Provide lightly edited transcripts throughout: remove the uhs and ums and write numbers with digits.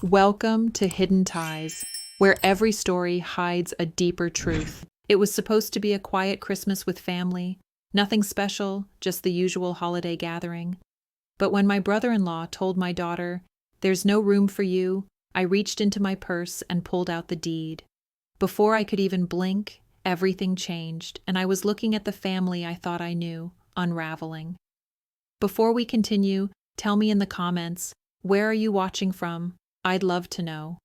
Welcome to Hidden Ties, where every story hides a deeper truth. It was supposed to be a quiet Christmas with family, nothing special, just the usual holiday gathering. But when my brother-in-law told my daughter, "There's no room for you," I reached into my purse and pulled out the deed. Before I could even blink, everything changed, and I was looking at the family I thought I knew, unraveling. Before we continue, tell me in the comments, where are you watching from? I'd love to know.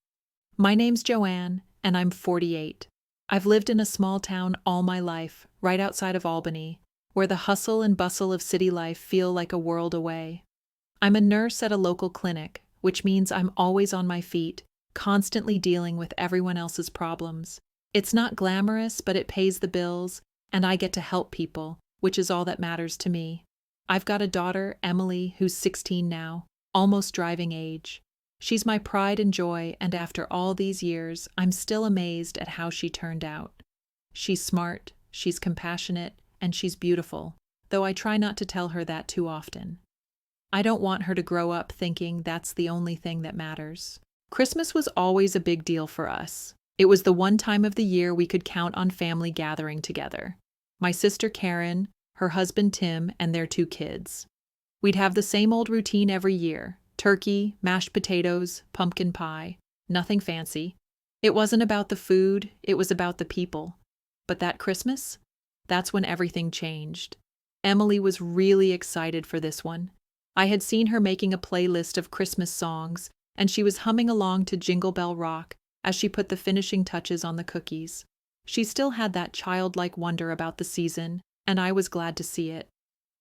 My name's Joanne, and I'm 48. I've lived in a small town all my life, right outside of Albany, where the hustle and bustle of city life feel like a world away. I'm a nurse at a local clinic, which means I'm always on my feet, constantly dealing with everyone else's problems. It's not glamorous, but it pays the bills, and I get to help people, which is all that matters to me. I've got a daughter, Emily, who's 16 now, almost driving age. She's my pride and joy, and after all these years, I'm still amazed at how she turned out. She's smart, she's compassionate, and she's beautiful, though I try not to tell her that too often. I don't want her to grow up thinking that's the only thing that matters. Christmas was always a big deal for us. It was the one time of the year we could count on family gathering together. My sister Karen, her husband Tim, and their 2 kids. We'd have the same old routine every year. Turkey, mashed potatoes, pumpkin pie. Nothing fancy. It wasn't about the food, it was about the people. But that Christmas? That's when everything changed. Emily was really excited for this one. I had seen her making a playlist of Christmas songs, and she was humming along to Jingle Bell Rock as she put the finishing touches on the cookies. She still had that childlike wonder about the season, and I was glad to see it.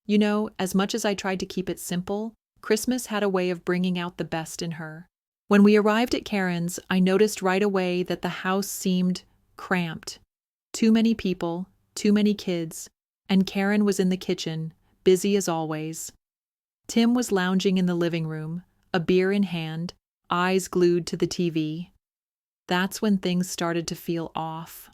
You know, as much as I tried to keep it simple, Christmas had a way of bringing out the best in her. When we arrived at Karen's, I noticed right away that the house seemed cramped. Too many people, too many kids, and Karen was in the kitchen, busy as always. Tim was lounging in the living room, a beer in hand, eyes glued to the TV. That's when things started to feel off.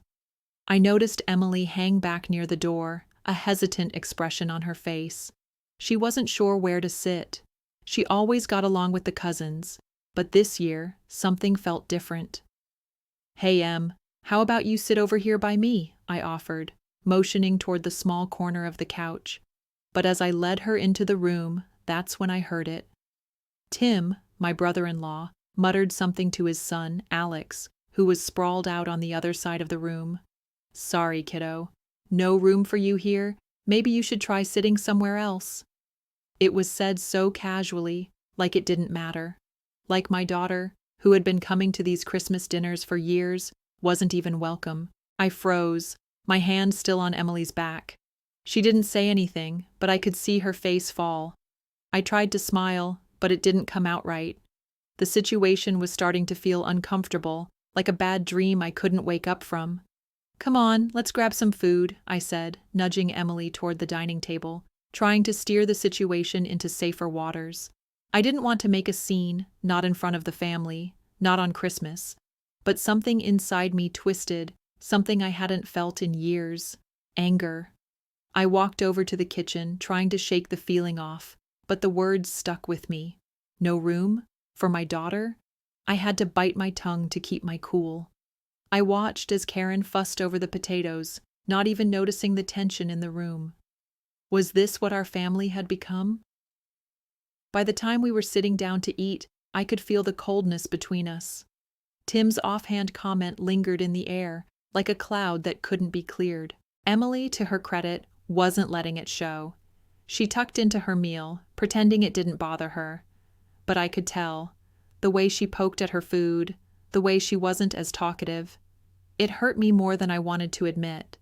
I noticed Emily hang back near the door, a hesitant expression on her face. She wasn't sure where to sit. She always got along with the cousins, but this year, something felt different. "Hey, Em, how about you sit over here by me?" I offered, motioning toward the small corner of the couch. But as I led her into the room, that's when I heard it. Tim, my brother-in-law, muttered something to his son, Alex, who was sprawled out on the other side of the room. "Sorry, kiddo. No room for you here. Maybe you should try sitting somewhere else." It was said so casually, like it didn't matter. Like my daughter, who had been coming to these Christmas dinners for years, wasn't even welcome. I froze, my hand still on Emily's back. She didn't say anything, but I could see her face fall. I tried to smile, but it didn't come out right. The situation was starting to feel uncomfortable, like a bad dream I couldn't wake up from. "Come on, let's grab some food," I said, nudging Emily toward the dining table, trying to steer the situation into safer waters. I didn't want to make a scene, not in front of the family, not on Christmas. But something inside me twisted, something I hadn't felt in years. Anger. I walked over to the kitchen, trying to shake the feeling off, but the words stuck with me. No room? For my daughter? I had to bite my tongue to keep my cool. I watched as Karen fussed over the potatoes, not even noticing the tension in the room. Was this what our family had become? By the time we were sitting down to eat, I could feel the coldness between us. Tim's offhand comment lingered in the air, like a cloud that couldn't be cleared. Emily, to her credit, wasn't letting it show. She tucked into her meal, pretending it didn't bother her. But I could tell. The way she poked at her food, the way she wasn't as talkative. It hurt me more than I wanted to admit.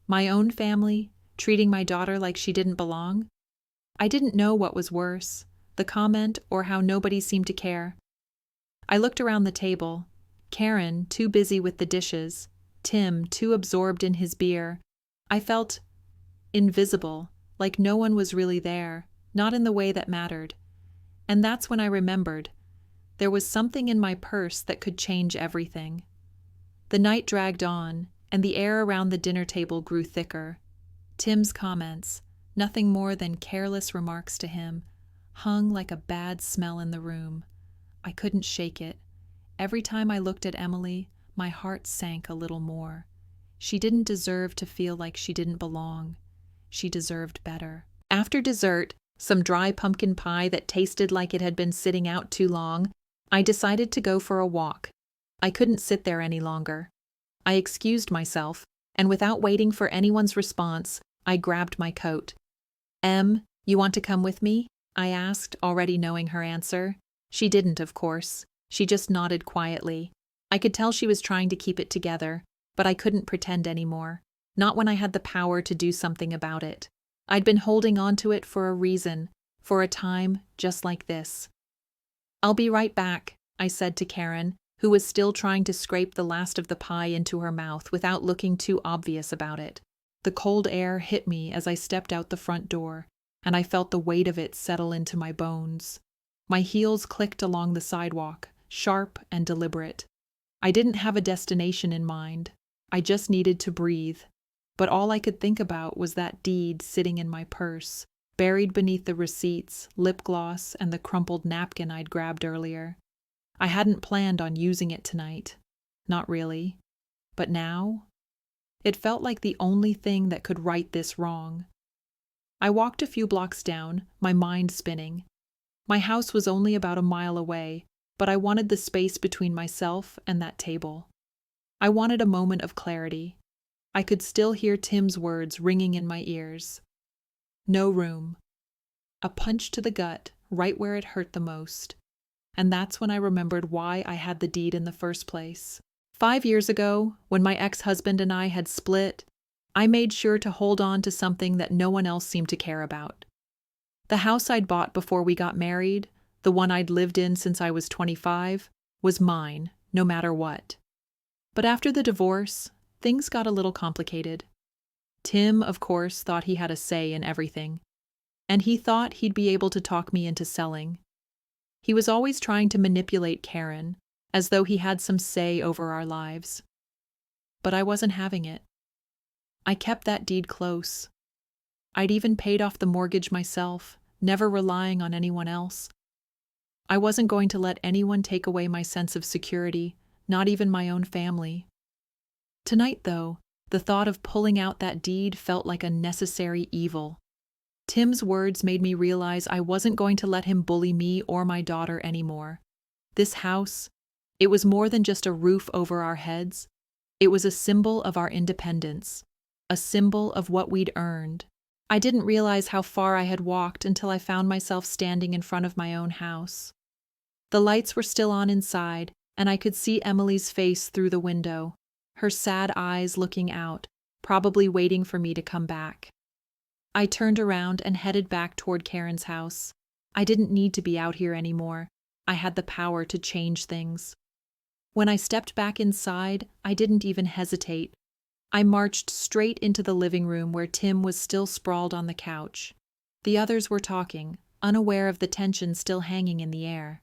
My own family, treating my daughter like she didn't belong? I didn't know what was worse, the comment or how nobody seemed to care. I looked around the table. Karen, too busy with the dishes. Tim, too absorbed in his beer. I felt invisible, like no one was really there, not in the way that mattered. And that's when I remembered. There was something in my purse that could change everything. The night dragged on, and the air around the dinner table grew thicker. Tim's comments, nothing more than careless remarks to him, hung like a bad smell in the room. I couldn't shake it. Every time I looked at Emily, my heart sank a little more. She didn't deserve to feel like she didn't belong. She deserved better. After dessert, some dry pumpkin pie that tasted like it had been sitting out too long, I decided to go for a walk. I couldn't sit there any longer. I excused myself, and without waiting for anyone's response, I grabbed my coat. "Em, you want to come with me?" I asked, already knowing her answer. She didn't, of course. She just nodded quietly. I could tell she was trying to keep it together, but I couldn't pretend anymore. Not when I had the power to do something about it. I'd been holding on to it for a reason, for a time just like this. "I'll be right back," I said to Karen, who was still trying to scrape the last of the pie into her mouth without looking too obvious about it. The cold air hit me as I stepped out the front door, and I felt the weight of it settle into my bones. My heels clicked along the sidewalk, sharp and deliberate. I didn't have a destination in mind. I just needed to breathe. But all I could think about was that deed sitting in my purse, buried beneath the receipts, lip gloss, and the crumpled napkin I'd grabbed earlier. I hadn't planned on using it tonight. Not really. But now? It felt like the only thing that could right this wrong. I walked a few blocks down, my mind spinning. My house was only about a mile away, but I wanted the space between myself and that table. I wanted a moment of clarity. I could still hear Tim's words ringing in my ears. No room. A punch to the gut, right where it hurt the most. And that's when I remembered why I had the deed in the first place. 5 years ago, when my ex-husband and I had split, I made sure to hold on to something that no one else seemed to care about. The house I'd bought before we got married, the one I'd lived in since I was 25, was mine, no matter what. But after the divorce, things got a little complicated. Tim, of course, thought he had a say in everything. And he thought he'd be able to talk me into selling. He was always trying to manipulate Karen, as though he had some say over our lives. But I wasn't having it. I kept that deed close. I'd even paid off the mortgage myself, never relying on anyone else. I wasn't going to let anyone take away my sense of security, not even my own family. Tonight, though, the thought of pulling out that deed felt like a necessary evil. Tim's words made me realize I wasn't going to let him bully me or my daughter anymore. This house, it was more than just a roof over our heads. It was a symbol of our independence, a symbol of what we'd earned. I didn't realize how far I had walked until I found myself standing in front of my own house. The lights were still on inside, and I could see Emily's face through the window, her sad eyes looking out, probably waiting for me to come back. I turned around and headed back toward Karen's house. I didn't need to be out here anymore. I had the power to change things. When I stepped back inside, I didn't even hesitate. I marched straight into the living room where Tim was still sprawled on the couch. The others were talking, unaware of the tension still hanging in the air.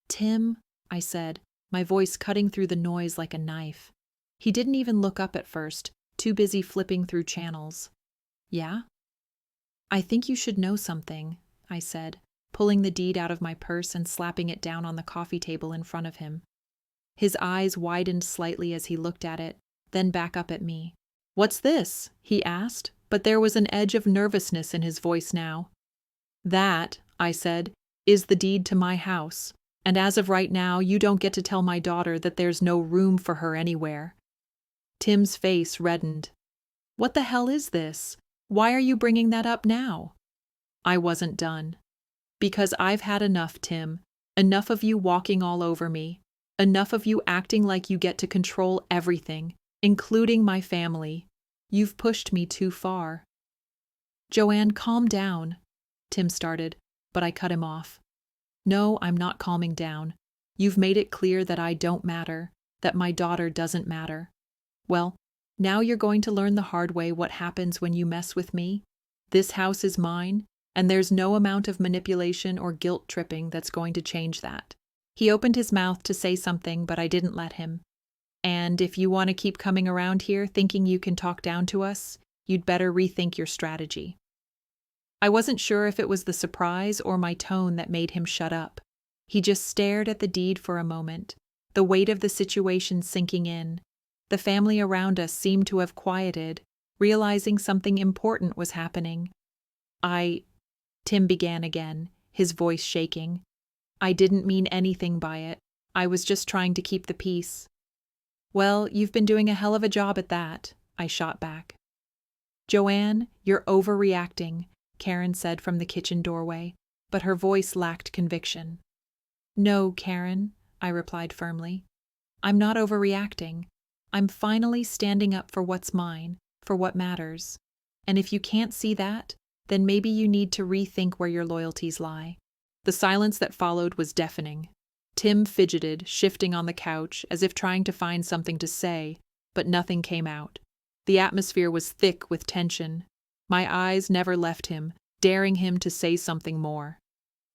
"Tim," I said, my voice cutting through the noise like a knife. He didn't even look up at first, too busy flipping through channels. "Yeah?" "I think you should know something," I said, pulling the deed out of my purse and slapping it down on the coffee table in front of him. His eyes widened slightly as he looked at it, then back up at me. "What's this?" he asked, but there was an edge of nervousness in his voice now. "That," I said, "is the deed to my house, and as of right now you don't get to tell my daughter that there's no room for her anywhere." Tim's face reddened. "What the hell is this? Why are you bringing that up now?" I wasn't done. "Because I've had enough, Tim. Enough of you walking all over me. Enough of you acting like you get to control everything, including my family. You've pushed me too far." "Joanne, calm down," Tim started, but I cut him off. "No, I'm not calming down. You've made it clear that I don't matter, that my daughter doesn't matter. Well, now you're going to learn the hard way what happens when you mess with me. This house is mine, and there's no amount of manipulation or guilt tripping that's going to change that." He opened his mouth to say something, but I didn't let him. "And if you want to keep coming around here thinking you can talk down to us, you'd better rethink your strategy." I wasn't sure if it was the surprise or my tone that made him shut up. He just stared at the deed for a moment, the weight of the situation sinking in. The family around us seemed to have quieted, realizing something important was happening. Tim began again, his voice shaking. I didn't mean anything by it. I was just trying to keep the peace. Well, you've been doing a hell of a job at that, I shot back. Joanne, you're overreacting, Karen said from the kitchen doorway, but her voice lacked conviction. No, Karen, I replied firmly. I'm not overreacting. I'm finally standing up for what's mine, for what matters. And if you can't see that, then maybe you need to rethink where your loyalties lie. The silence that followed was deafening. Tim fidgeted, shifting on the couch, as if trying to find something to say, but nothing came out. The atmosphere was thick with tension. My eyes never left him, daring him to say something more.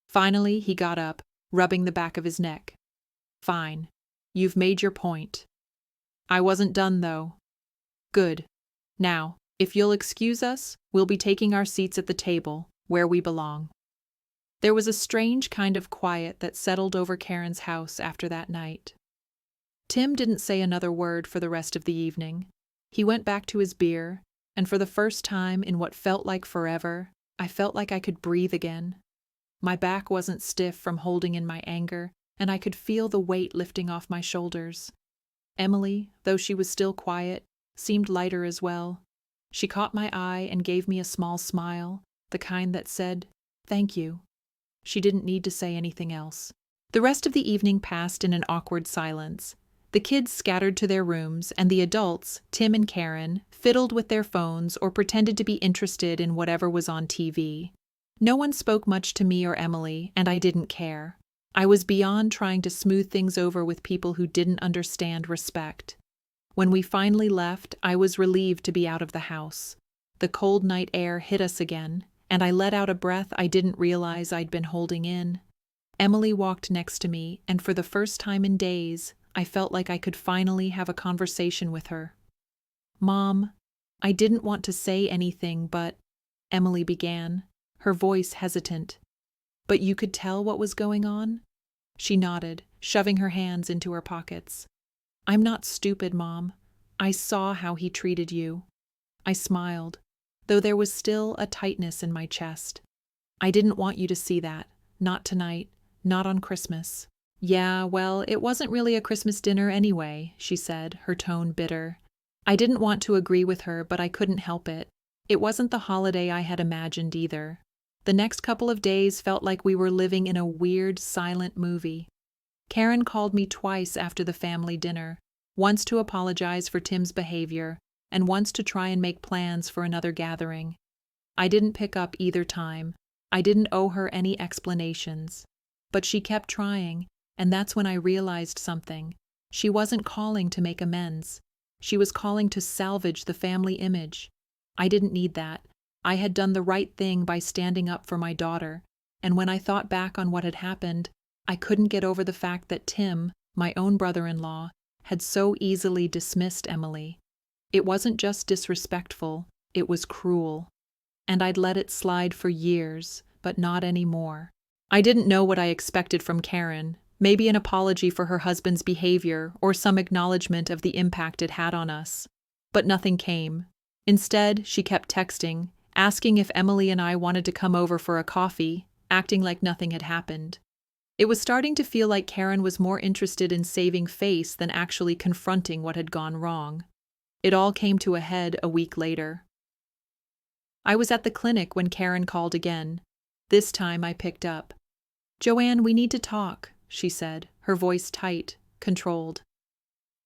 Finally, he got up, rubbing the back of his neck. Fine. You've made your point. I wasn't done, though. Good. Now, if you'll excuse us, we'll be taking our seats at the table, where we belong. There was a strange kind of quiet that settled over Karen's house after that night. Tim didn't say another word for the rest of the evening. He went back to his beer, and for the first time in what felt like forever, I felt like I could breathe again. My back wasn't stiff from holding in my anger, and I could feel the weight lifting off my shoulders. Emily, though she was still quiet, seemed lighter as well. She caught my eye and gave me a small smile, the kind that said, "Thank you." She didn't need to say anything else. The rest of the evening passed in an awkward silence. The kids scattered to their rooms, and the adults, Tim and Karen, fiddled with their phones or pretended to be interested in whatever was on TV. No one spoke much to me or Emily, and I didn't care. I was beyond trying to smooth things over with people who didn't understand respect. When we finally left, I was relieved to be out of the house. The cold night air hit us again, and I let out a breath I didn't realize I'd been holding in. Emily walked next to me, and for the first time in days, I felt like I could finally have a conversation with her. "Mom, I didn't want to say anything, but," Emily began, her voice hesitant. "But you could tell what was going on?" She nodded, shoving her hands into her pockets. "I'm not stupid, Mom. I saw how he treated you." I smiled, though there was still a tightness in my chest. "I didn't want you to see that. Not tonight. Not on Christmas." "Yeah, well, it wasn't really a Christmas dinner anyway," she said, her tone bitter. I didn't want to agree with her, but I couldn't help it. It wasn't the holiday I had imagined either. The next couple of days felt like we were living in a weird, silent movie. Karen called me twice after the family dinner, once to apologize for Tim's behavior, and once to try and make plans for another gathering. I didn't pick up either time. I didn't owe her any explanations. But she kept trying, and that's when I realized something. She wasn't calling to make amends. She was calling to salvage the family image. I didn't need that. I had done the right thing by standing up for my daughter, and when I thought back on what had happened, I couldn't get over the fact that Tim, my own brother-in-law, had so easily dismissed Emily. It wasn't just disrespectful, it was cruel. And I'd let it slide for years, but not anymore. I didn't know what I expected from Karen, maybe an apology for her husband's behavior or some acknowledgement of the impact it had on us. But nothing came. Instead, she kept texting, asking if Emily and I wanted to come over for a coffee, acting like nothing had happened. It was starting to feel like Karen was more interested in saving face than actually confronting what had gone wrong. It all came to a head a week later. I was at the clinic when Karen called again. This time I picked up. "Joanne, we need to talk," she said, her voice tight, controlled.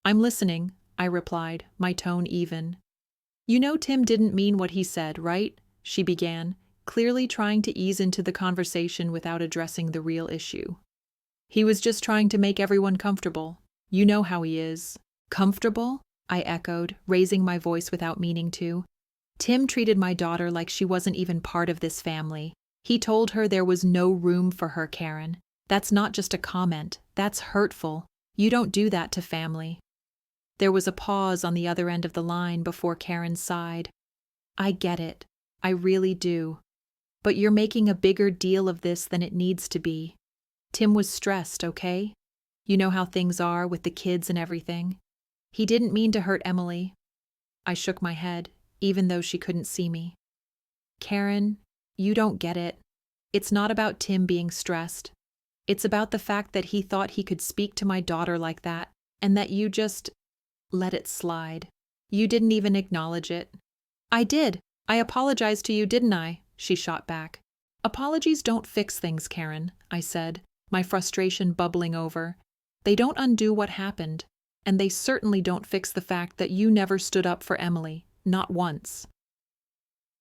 "I'm listening," I replied, my tone even. "You know Tim didn't mean what he said, right?" she began, clearly trying to ease into the conversation without addressing the real issue. "He was just trying to make everyone comfortable. You know how he is." "Comfortable?" I echoed, raising my voice without meaning to. "Tim treated my daughter like she wasn't even part of this family. He told her there was no room for her, Karen. That's not just a comment, that's hurtful. You don't do that to family." There was a pause on the other end of the line before Karen sighed. "I get it. I really do. But you're making a bigger deal of this than it needs to be. Tim was stressed, okay? You know how things are with the kids and everything. He didn't mean to hurt Emily. I shook my head, even though she couldn't see me. Karen, you don't get it. It's not about Tim being stressed. It's about the fact that he thought he could speak to my daughter like that, and that you just let it slide. You didn't even acknowledge it. I did. I apologized to you, didn't I? She shot back. Apologies don't fix things, Karen, I said, my frustration bubbling over. They don't undo what happened, and they certainly don't fix the fact that you never stood up for Emily, not once.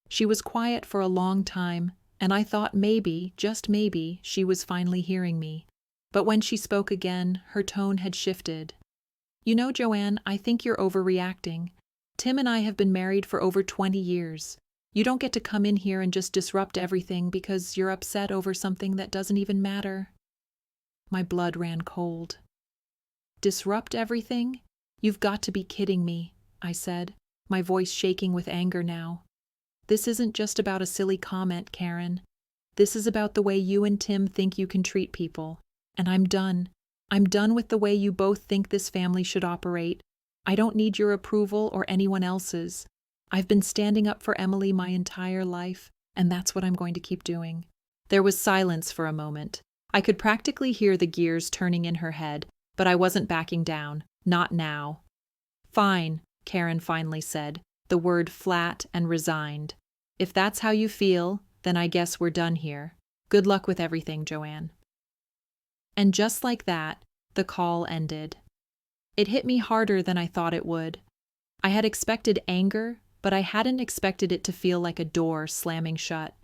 She was quiet for a long time, and I thought maybe, just maybe, she was finally hearing me. But when she spoke again, her tone had shifted. You know, Joanne, I think you're overreacting. Tim and I have been married for over 20 years. You don't get to come in here and just disrupt everything because you're upset over something that doesn't even matter. My blood ran cold. Disrupt everything? You've got to be kidding me, I said, my voice shaking with anger now. This isn't just about a silly comment, Karen. This is about the way you and Tim think you can treat people. And I'm done. I'm done with the way you both think this family should operate. I don't need your approval or anyone else's. I've been standing up for Emily my entire life, and that's what I'm going to keep doing. There was silence for a moment. I could practically hear the gears turning in her head, but I wasn't backing down. Not now. Fine, Karen finally said, the word flat and resigned. If that's how you feel, then I guess we're done here. Good luck with everything, Joanne. And just like that, the call ended. It hit me harder than I thought it would. I had expected anger, but I hadn't expected it to feel like a door slamming shut.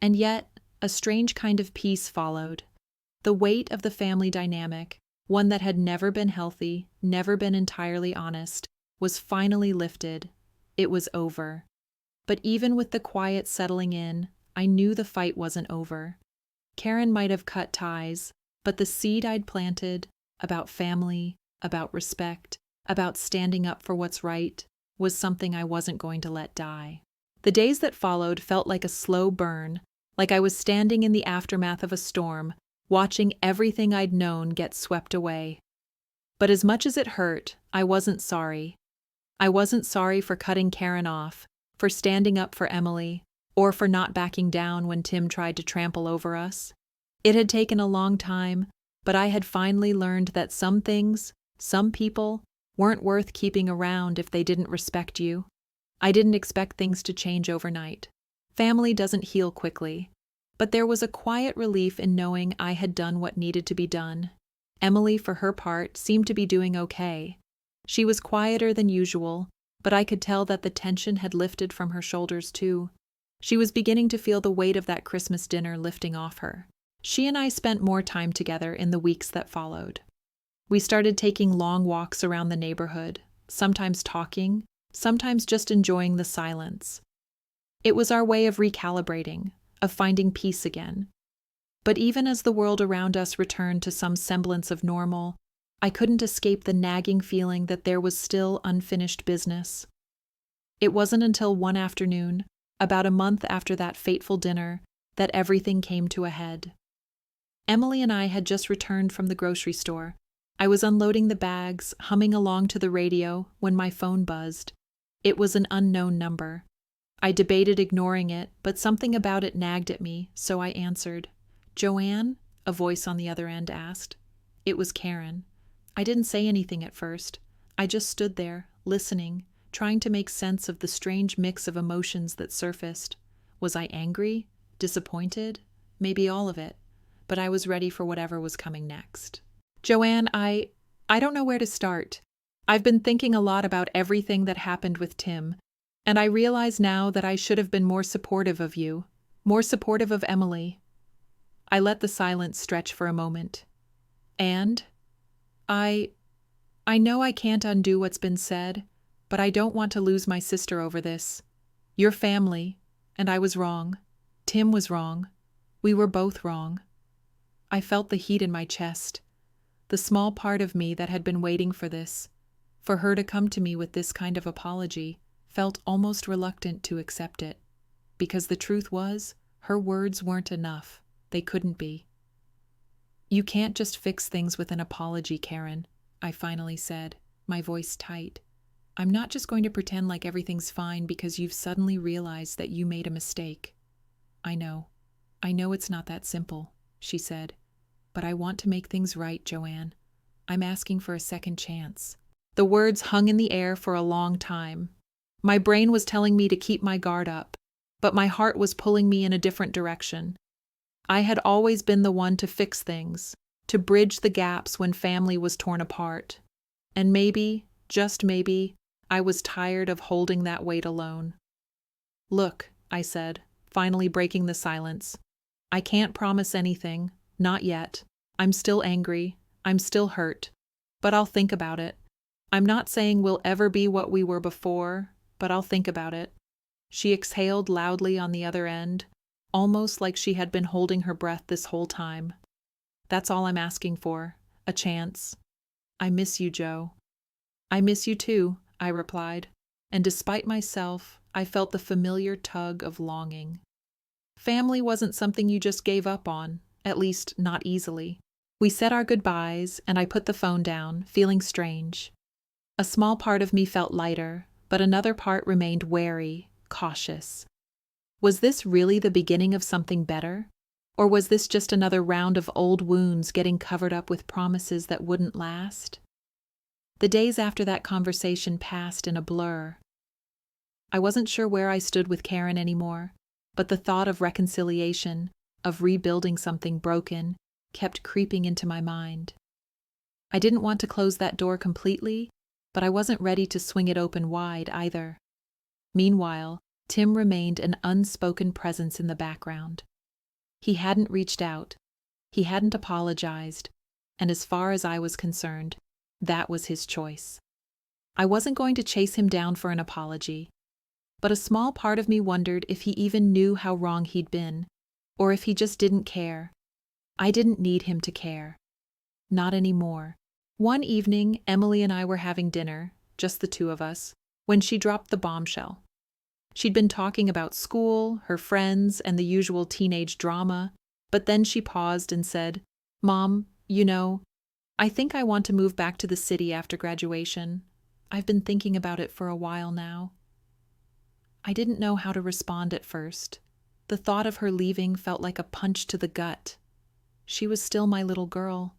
And yet, a strange kind of peace followed. The weight of the family dynamic, one that had never been healthy, never been entirely honest, was finally lifted. It was over. But even with the quiet settling in, I knew the fight wasn't over. Karen might have cut ties, but the seed I'd planted, about family, about respect, about standing up for what's right, was something I wasn't going to let die. The days that followed felt like a slow burn, like I was standing in the aftermath of a storm, watching everything I'd known get swept away. But as much as it hurt, I wasn't sorry. I wasn't sorry for cutting Karen off, for standing up for Emily, or for not backing down when Tim tried to trample over us. It had taken a long time, but I had finally learned that some things, some people, weren't worth keeping around if they didn't respect you. I didn't expect things to change overnight. Family doesn't heal quickly. But there was a quiet relief in knowing I had done what needed to be done. Emily, for her part, seemed to be doing okay. She was quieter than usual, but I could tell that the tension had lifted from her shoulders too. She was beginning to feel the weight of that Christmas dinner lifting off her. She and I spent more time together in the weeks that followed. We started taking long walks around the neighborhood, sometimes talking, sometimes just enjoying the silence. It was our way of recalibrating, of finding peace again. But even as the world around us returned to some semblance of normal, I couldn't escape the nagging feeling that there was still unfinished business. It wasn't until one afternoon, about a month after that fateful dinner, that everything came to a head. Emily and I had just returned from the grocery store. I was unloading the bags, humming along to the radio, when my phone buzzed. It was an unknown number. I debated ignoring it, but something about it nagged at me, so I answered. "Joanne?" a voice on the other end asked. It was Karen. I didn't say anything at first. I just stood there, listening, trying to make sense of the strange mix of emotions that surfaced. Was I angry? Disappointed? Maybe all of it. But I was ready for whatever was coming next. "Joanne, I don't know where to start. I've been thinking a lot about everything that happened with Tim. And I realize now that I should have been more supportive of you, more supportive of Emily." I let the silence stretch for a moment. "And? I know I can't undo what's been said, but I don't want to lose my sister over this. You're family, and I was wrong. Tim was wrong. We were both wrong." I felt the heat in my chest. The small part of me that had been waiting for this, for her to come to me with this kind of apology, felt almost reluctant to accept it, because the truth was, her words weren't enough. They couldn't be. You can't just fix things with an apology, Karen, I finally said, my voice tight. I'm not just going to pretend like everything's fine because you've suddenly realized that you made a mistake. I know. I know it's not that simple, she said. But I want to make things right, Joanne. I'm asking for a second chance. The words hung in the air for a long time. My brain was telling me to keep my guard up, but my heart was pulling me in a different direction. I had always been the one to fix things, to bridge the gaps when family was torn apart. And maybe, just maybe, I was tired of holding that weight alone. Look, I said, finally breaking the silence. I can't promise anything, not yet. I'm still angry, I'm still hurt, but I'll think about it. I'm not saying we'll ever be what we were before, but I'll think about it. She exhaled loudly on the other end, almost like she had been holding her breath this whole time. That's all I'm asking for, a chance. I miss you, Joe. I miss you too, I replied, and despite myself, I felt the familiar tug of longing. Family wasn't something you just gave up on, at least not easily. We said our goodbyes, and I put the phone down, feeling strange. A small part of me felt lighter, but another part remained wary, cautious. Was this really the beginning of something better? Or was this just another round of old wounds getting covered up with promises that wouldn't last? The days after that conversation passed in a blur. I wasn't sure where I stood with Karen anymore, but the thought of reconciliation, of rebuilding something broken, kept creeping into my mind. I didn't want to close that door completely, but I wasn't ready to swing it open wide either. Meanwhile, Tim remained an unspoken presence in the background. He hadn't reached out, he hadn't apologized, and as far as I was concerned, that was his choice. I wasn't going to chase him down for an apology, but a small part of me wondered if he even knew how wrong he'd been, or if he just didn't care. I didn't need him to care. Not anymore. One evening, Emily and I were having dinner, just the two of us, when she dropped the bombshell. She'd been talking about school, her friends, and the usual teenage drama, but then she paused and said, "Mom, I think I want to move back to the city after graduation. I've been thinking about it for a while now." I didn't know how to respond at first. The thought of her leaving felt like a punch to the gut. She was still my little girl.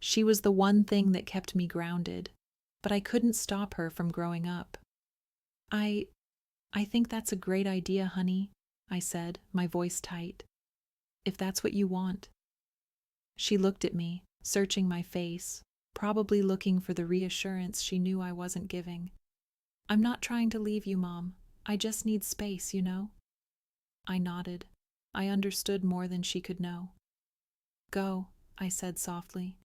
She was the one thing that kept me grounded, but I couldn't stop her from growing up. I think that's a great idea, honey, I said, my voice tight. If that's what you want. She looked at me, searching my face, probably looking for the reassurance she knew I wasn't giving. "I'm not trying to leave you, Mom. I just need space, I nodded. I understood more than she could know. "Go," I said softly.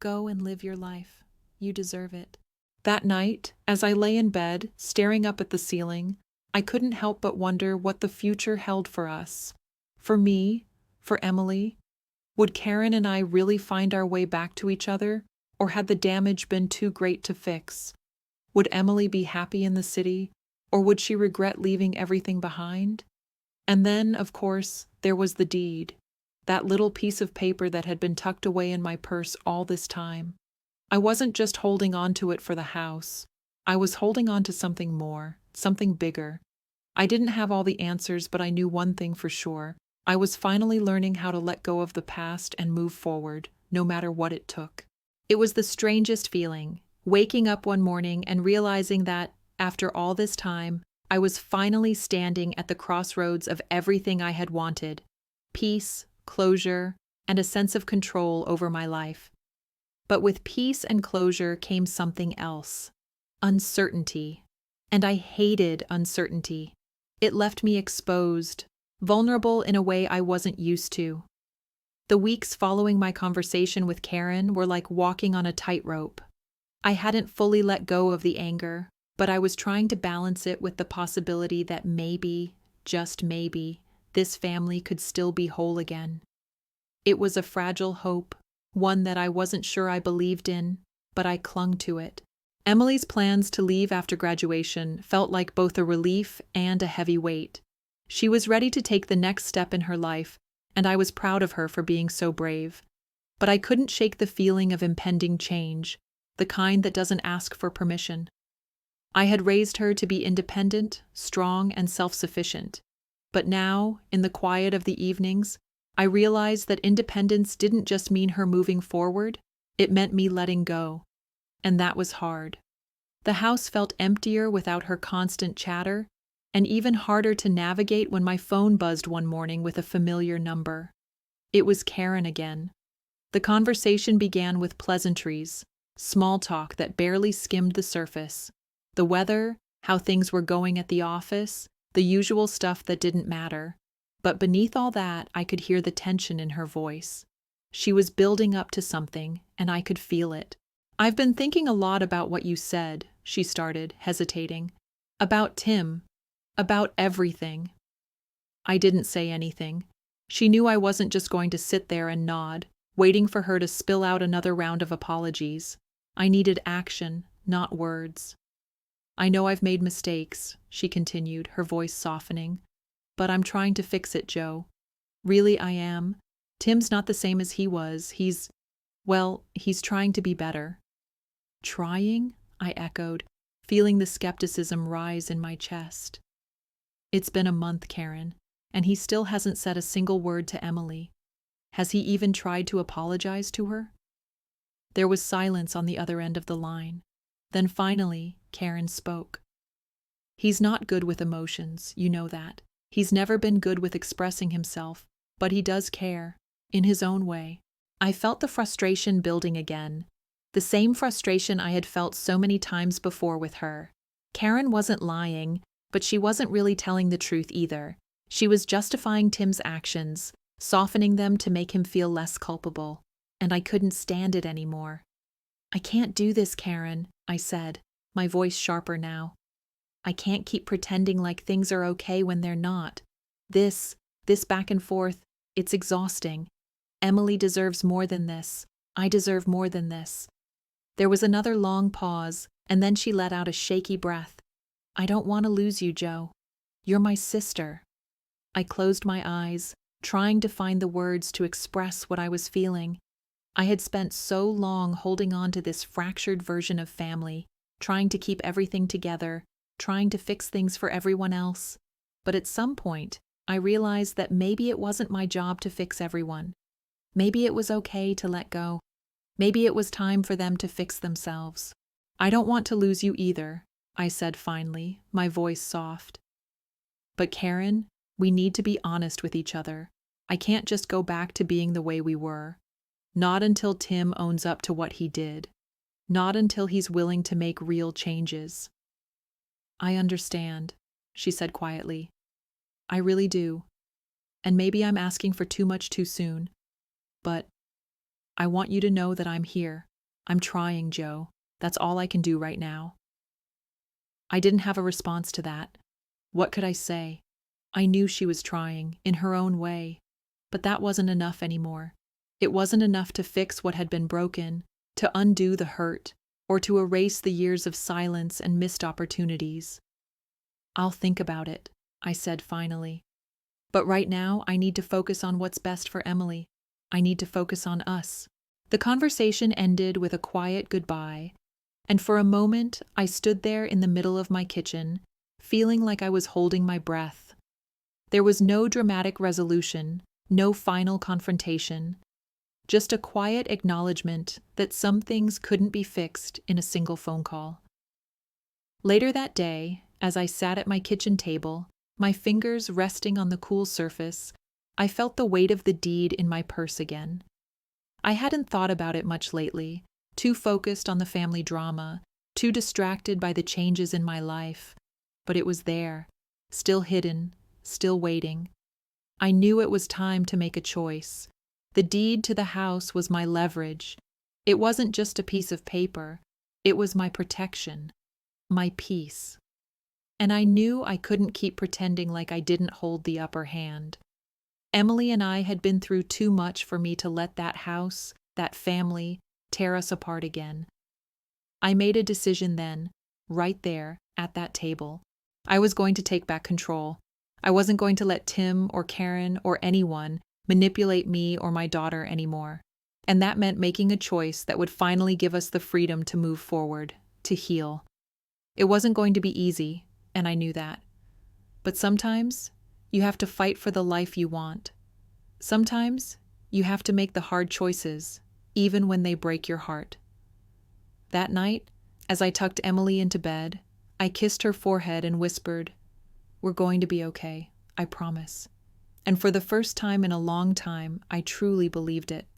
"Go and live your life. You deserve it." That night, as I lay in bed, staring up at the ceiling, I couldn't help but wonder what the future held for us. For me, for Emily. Would Karen and I really find our way back to each other, or had the damage been too great to fix? Would Emily be happy in the city, or would she regret leaving everything behind? And then, of course, there was the deed, that little piece of paper that had been tucked away in my purse all this time. I wasn't just holding on to it for the house. I was holding on to something more, something bigger. I didn't have all the answers, but I knew one thing for sure. I was finally learning how to let go of the past and move forward, no matter what it took. It was the strangest feeling, waking up one morning and realizing that, after all this time, I was finally standing at the crossroads of everything I had wanted: peace, closure, and a sense of control over my life. But with peace and closure came something else: uncertainty. And I hated uncertainty. It left me exposed, vulnerable in a way I wasn't used to. The weeks following my conversation with Karen were like walking on a tightrope. I hadn't fully let go of the anger, but I was trying to balance it with the possibility that maybe, just maybe, this family could still be whole again. It was a fragile hope, one that I wasn't sure I believed in, but I clung to it. Emily's plans to leave after graduation felt like both a relief and a heavy weight. She was ready to take the next step in her life, and I was proud of her for being so brave. But I couldn't shake the feeling of impending change, the kind that doesn't ask for permission. I had raised her to be independent, strong, and self-sufficient. But now, in the quiet of the evenings, I realized that independence didn't just mean her moving forward, it meant me letting go. And that was hard. The house felt emptier without her constant chatter, and even harder to navigate when my phone buzzed one morning with a familiar number. It was Karen again. The conversation began with pleasantries, small talk that barely skimmed the surface. The weather, how things were going at the office, the usual stuff that didn't matter. But beneath all that, I could hear the tension in her voice. She was building up to something, and I could feel it. "I've been thinking a lot about what you said," she started, hesitating. "About Tim. About everything." I didn't say anything. She knew I wasn't just going to sit there and nod, waiting for her to spill out another round of apologies. I needed action, not words. "I know I've made mistakes," she continued, her voice softening. "But I'm trying to fix it, Joe. Really, I am. Tim's not the same as he was. He's trying to be better." "Trying?" I echoed, feeling the skepticism rise in my chest. "It's been a month, Karen, and he still hasn't said a single word to Emily. Has he even tried to apologize to her?" There was silence on the other end of the line. Then finally, Karen spoke. "He's not good with emotions, you know that. He's never been good with expressing himself, but he does care, in his own way." I felt the frustration building again, the same frustration I had felt so many times before with her. Karen wasn't lying, but she wasn't really telling the truth either. She was justifying Tim's actions, softening them to make him feel less culpable, and I couldn't stand it anymore. "I can't do this, Karen," I said, my voice sharper now. "I can't keep pretending like things are okay when they're not. This back and forth, it's exhausting. Emily deserves more than this. I deserve more than this." There was another long pause, and then she let out a shaky breath. "I don't want to lose you, Joe. You're my sister." I closed my eyes, trying to find the words to express what I was feeling. I had spent so long holding on to this fractured version of family, trying to keep everything together, trying to fix things for everyone else. But at some point, I realized that maybe it wasn't my job to fix everyone. Maybe it was okay to let go. Maybe it was time for them to fix themselves. "I don't want to lose you either," I said finally, my voice soft. "But Karen, we need to be honest with each other. I can't just go back to being the way we were. Not until Tim owns up to what he did. Not until he's willing to make real changes." "I understand," she said quietly. "I really do. And maybe I'm asking for too much too soon. But I want you to know that I'm here. I'm trying, Joe. That's all I can do right now." I didn't have a response to that. What could I say? I knew she was trying, in her own way. But that wasn't enough anymore. It wasn't enough to fix what had been broken, to undo the hurt, or to erase the years of silence and missed opportunities. "I'll think about it," I said finally. "But right now, I need to focus on what's best for Emily. I need to focus on us." The conversation ended with a quiet goodbye, and for a moment I stood there in the middle of my kitchen, feeling like I was holding my breath. There was no dramatic resolution, no final confrontation, just a quiet acknowledgement that some things couldn't be fixed in a single phone call. Later that day, as I sat at my kitchen table, my fingers resting on the cool surface, I felt the weight of the deed in my purse again. I hadn't thought about it much lately, too focused on the family drama, too distracted by the changes in my life. But it was there, still hidden, still waiting. I knew it was time to make a choice. The deed to the house was my leverage. It wasn't just a piece of paper. It was my protection, my peace. And I knew I couldn't keep pretending like I didn't hold the upper hand. Emily and I had been through too much for me to let that house, that family, tear us apart again. I made a decision then, right there, at that table. I was going to take back control. I wasn't going to let Tim or Karen or anyone manipulate me or my daughter anymore. And that meant making a choice that would finally give us the freedom to move forward, to heal. It wasn't going to be easy, and I knew that. But sometimes, you have to fight for the life you want. Sometimes, you have to make the hard choices, even when they break your heart. That night, as I tucked Emily into bed, I kissed her forehead and whispered, "We're going to be okay, I promise." And for the first time in a long time, I truly believed it.